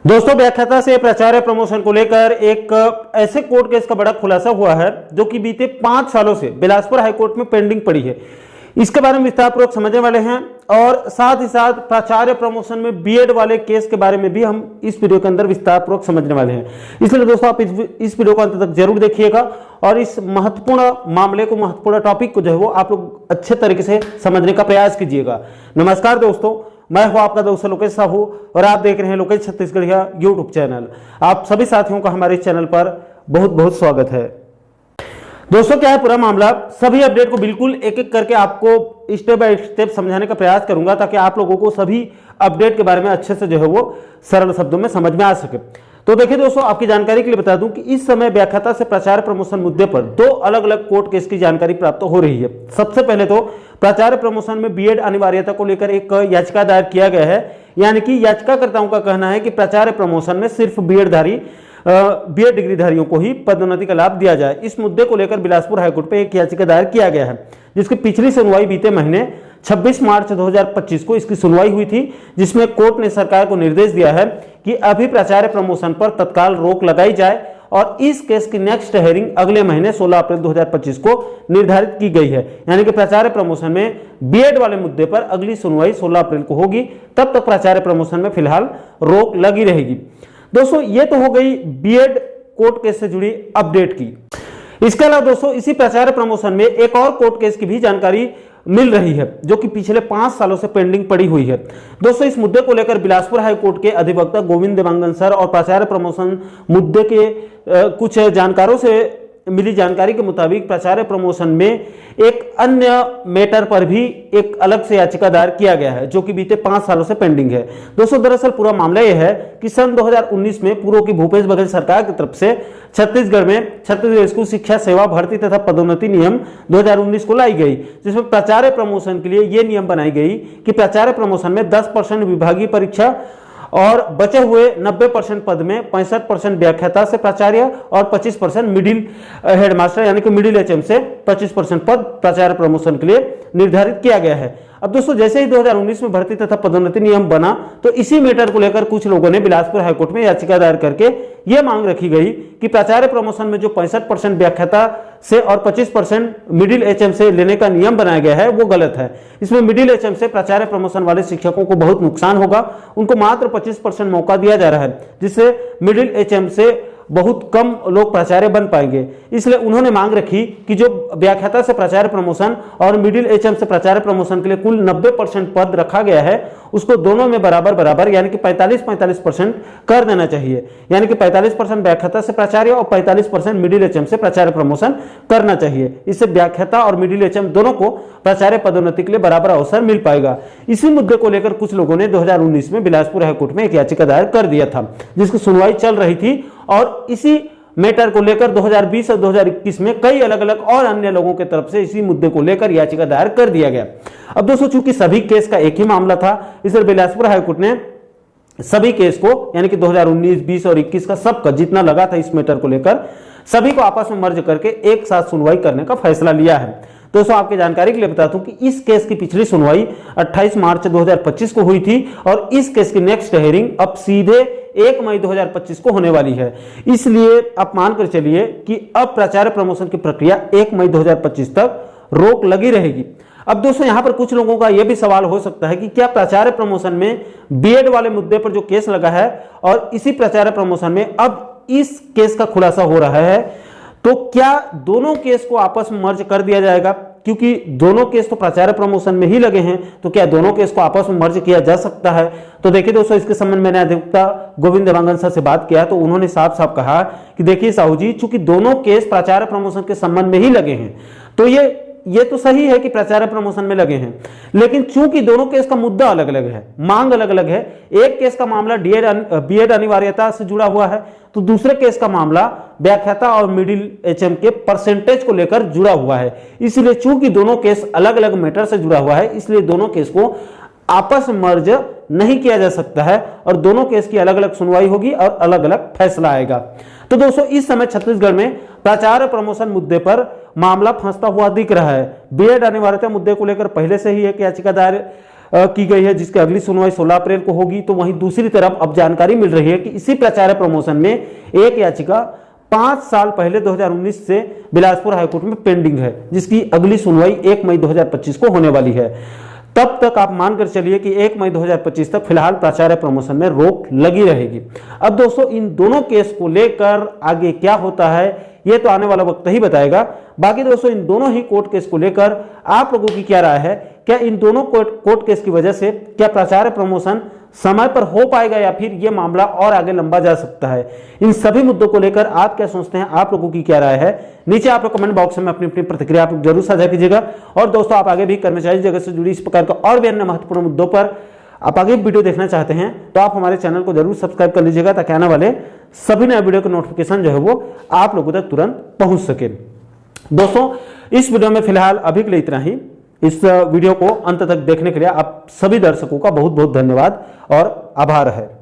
दोस्तों, व्याख्याता से प्राचार्य प्रमोशन को लेकर एक ऐसे कोर्ट केस का बड़ा खुलासा हुआ है जो कि बीते 5 सालों से बिलासपुर हाईकोर्ट में पेंडिंग पड़ी है। इसके बारे में विस्तारपूर्वक समझने वाले हैं और साथ ही साथ प्राचार्य प्रमोशन में बीएड वाले केस के बारे में भी हम इस वीडियो के अंदर विस्तारपूर्वक समझने वाले हैं। इसलिए दोस्तों, आप इस वीडियो को अंत तक जरूर देखिएगा और इस महत्वपूर्ण मामले को, महत्वपूर्ण टॉपिक को जो है वो आप लोग अच्छे तरीके से समझने का प्रयास कीजिएगा। नमस्कार दोस्तों, मैं हूं आपका दोस्त लोकेश साहू और आप देख रहे हैं लोकेश छत्तीसगढ़िया यूट्यूब चैनल। आप सभी साथियों का हमारे इस चैनल पर बहुत बहुत स्वागत है। दोस्तों, क्या है पूरा मामला, सभी अपडेट को बिल्कुल एक एक करके आपको स्टेप बाय स्टेप समझाने का प्रयास करूंगा ताकि आप लोगों को सभी अपडेट के बारे में अच्छे से जो है वो सरल शब्दों में समझ में आ सके। तो देखिए दोस्तों, आपकी जानकारी के लिए बता दूं कि इस समय व्याख्याता से प्राचार्य प्रमोशन मुद्दे पर 2 अलग अलग कोर्ट केस की जानकारी प्राप्त हो रही है। सबसे पहले तो प्राचार्य प्रमोशन में बीएड अनिवार्यता को लेकर एक याचिका दायर किया गया है, यानी कि याचिकाकर्ताओं का कहना है कि प्राचार्य प्रमोशन में सिर्फ बीएड डिग्रीधारियों को ही पदोन्नति का लाभ दिया जाए। इस मुद्दे को लेकर बिलासपुर हाईकोर्ट पे एक याचिका दायर किया गया है, जिसकी पिछली सुनवाई बीते महीने 26 मार्च 2025 को इसकी सुनवाई हुई थी, जिसमें कोर्ट ने सरकार को निर्देश दिया है कि अभी प्राचार्य प्रमोशन पर तत्काल रोक लगाई जाए और इस केस की नेक्स्ट हेयरिंग अगले महीने 16 अप्रैल 2025 को निर्धारित की गई है। यानी कि प्राचार्य प्रमोशन में बीएड वाले मुद्दे पर अगली सुनवाई 16 अप्रैल को होगी। तब तक प्राचार्य प्रमोशन में फिलहाल रोक लगी रहेगी। दोस्तों, ये तो हो गई बीएड कोर्ट केस से जुड़ी अपडेट की। इसके अलावा दोस्तों, इसी प्राचार्य प्रमोशन में एक और कोर्ट केस की भी जानकारी मिल रही है जो कि पिछले 5 सालों से पेंडिंग पड़ी हुई है। दोस्तों, इस मुद्दे को लेकर बिलासपुर हाईकोर्ट के अधिवक्ता गोविंद देवांगन सर और प्राचार्य प्रमोशन मुद्दे के कुछ जानकारों से मिली जानकारी के मुताबिक प्राचार्य प्रमोशन में एक अन्य मैटर पर भी एक अलग से याचिका दायर किया गया है जो कि बीते 5 सालों से पेंडिंग है। दोस्तों, दरअसल पूरा मामला यह है कि सन 2019 में पूर्व की भूपेश बघेल सरकार की तरफ से छत्तीसगढ़ में छत्तीसगढ़ स्कूल शिक्षा सेवा भर्ती तथा पदोन्नति नियम 2019 को लाई गई, जिसमें प्राचार्य प्रमोशन के लिए यह नियम बनाई गई कि प्राचार्य प्रमोशन में 10% विभागीय परीक्षा और बचे हुए 90% पद में 65% व्याख्याता से प्राचार्य और 25% मिडिल हेडमास्टर यानी कि मिडिल एचएम से 25% पद प्राचार्य प्रमोशन के लिए निर्धारित किया गया है। अब दोस्तों, जैसे ही 2019 में भर्ती तथा पदोन्नति नियम बना तो इसी मैटर को लेकर कुछ लोगों ने बिलासपुर हाईकोर्ट में याचिका दायर करके यह मांग रखी गई कि प्राचार्य प्रमोशन में जो 65% व्याख्याता से और 25% मिडिल एचएम से लेने का नियम बनाया गया है वो गलत है। इसमें मिडिल एचएम से प्राचार्य प्रमोशन वाले शिक्षकों को बहुत नुकसान होगा। उनको मात्र 25% मौका दिया जा रहा है, जिससे मिडिल एचएम से बहुत कम लोग प्राचार्य बन पाएंगे। इसलिए उन्होंने मांग रखी कि जो व्याख्याता से प्राचार्य प्रमोशन और मिडिल एचएम से प्राचार्य प्रमोशन के लिए कुल 90% पद रखा गया है, उसको दोनों में बराबर बराबर यानी कि 45-45% कर देना चाहिए। यानी कि 45% व्याख्याता से प्राचार्य और 45% मिडिल एचएम से प्राचार्य प्रमोशन करना चाहिए। इससे व्याख्याता और मिडिल एचएम दोनों को प्राचार्य पदोन्नति के लिए बराबर अवसर मिल पाएगा। इसी मुद्दे को लेकर कुछ लोगों ने 2019 में बिलासपुर हाईकोर्ट में एक याचिका दायर कर दिया था, जिसकी सुनवाई चल रही थी और इसी मैटर को लेकर 2020 और 2021 में कई अलग अलग और अन्य लोगों की तरफ से इसी मुद्दे को लेकर याचिका दायर कर दिया गया। अब दोस्तों, चूंकि सभी केस का एक ही मामला था, इसलिए बिलासपुर हाईकोर्ट ने सभी केस को यानी कि 2019, 20 और 21 का सबका जितना लगा था इस मैटर को लेकर सभी को आपस में मर्ज करके एक साथ सुनवाई करने का फैसला लिया है। दोस्तों, आपकी जानकारी के लिए बता दूं कि इस केस की पिछली सुनवाई 28 मार्च 2025 को हुई थी और इस केस की नेक्स्ट हेयरिंग अब सीधे 1 मई 2025 को होने वाली है। इसलिए आप मानकर चलिए कि अब प्राचार्य प्रमोशन की प्रक्रिया 1 मई 2025 तक रोक लगी रहेगी। अब दोस्तों, यहां पर कुछ लोगों का यह भी सवाल हो सकता है कि क्या प्राचार्य प्रमोशन में बीएड वाले मुद्दे पर जो केस लगा है और इसी प्राचार्य प्रमोशन में अब इस केस का खुलासा हो रहा है, तो क्या दोनों केस को आपस में मर्ज कर दिया जाएगा? क्योंकि दोनों केस तो प्राचार्य प्रमोशन में ही लगे हैं, तो क्या दोनों केस को आपस में मर्ज किया जा सकता है? तो देखिए दोस्तों, इसके संबंध में मैंने अधिवक्ता गोविंद देवांगन सर से बात किया तो उन्होंने साफ साफ कहा कि देखिए साहू जी, चूंकि दोनों केस प्राचार्य प्रमोशन के संबंध में ही लगे हैं तो ये तो सही है कि प्राचार्य प्रमोशन में लगे हैं, लेकिन चूंकि दोनों केस का मुद्दा अलग अलग है, मांग अलग अलग है, एक केस का मामला बीएड अनिवार्यता से जुड़ा हुआ है तो दूसरे केस का मामला व्याख्याता और मिडिल एचएम के परसेंटेज को लेकर जुड़ा हुआ है। इसलिए चूंकि दोनों केस अलग अलग मैटर से जुड़ा हुआ है, इसलिए दोनों केस को आपस में मर्ज नहीं किया जा सकता है और दोनों केस की अलग अलग सुनवाई होगी और अलग अलग फैसला आएगा। तो दोस्तों, इस समय छत्तीसगढ़ में प्राचार्य प्रमोशन मुद्दे पर मामला फंसता हुआ दिख रहा है। बीएड अनिवार्यता मुद्दे को लेकर पहले से ही एक याचिका दायर की गई है, जिसकी अगली सुनवाई 16 अप्रैल को होगी। तो वहीं दूसरी तरफ अब जानकारी मिल रही है कि इसी प्राचार्य प्रमोशन में एक याचिका 5 साल पहले 2019 से बिलासपुर हाईकोर्ट में पेंडिंग है, जिसकी अगली सुनवाई 1 मई 2025 को होने वाली है। तब तक आप मानकर चलिए कि 1 मई 2025 तक फिलहाल प्राचार्य प्रमोशन में रोक लगी रहेगी। अब दोस्तों इन दोनों केस को लेकर आगे क्या होता है ये तो आने वाला वक्त ही बताएगा। बाकी दोस्तों इन दोनों ही कोर्ट केस को लेकर आप लोगों की क्या राय है? क्या इन दोनों कोर्ट केस की वजह से क्या प्राचार्य प्रमोशन समय पर हो पाएगा या फिर यह मामला और आगे लंबा जा सकता है? इन सभी मुद्दों को लेकर आप क्या सोचते हैं? आप लोगों की क्या राय है? नीचे आप लोग कमेंट बॉक्स में अपनी अपनी प्रतिक्रिया आप जरूर साझा कीजिएगा। और दोस्तों आप आगे भी कर्मचारी जगत से जुड़ी इस प्रकार का और भी अन्य महत्वपूर्ण मुद्दों पर आप आगे वीडियो देखना चाहते हैं तो आप हमारे चैनल को जरूर सब्सक्राइब कर लीजिएगा, ताकि आने वाले सभी नए वीडियो के नोटिफिकेशन जो है वो आप लोगों तक तुरंत पहुंच सके। दोस्तों इस वीडियो में फिलहाल अभी के लिए इतना ही। इस वीडियो को अंत तक देखने के लिए आप सभी दर्शकों का बहुत बहुत धन्यवाद और आभार है।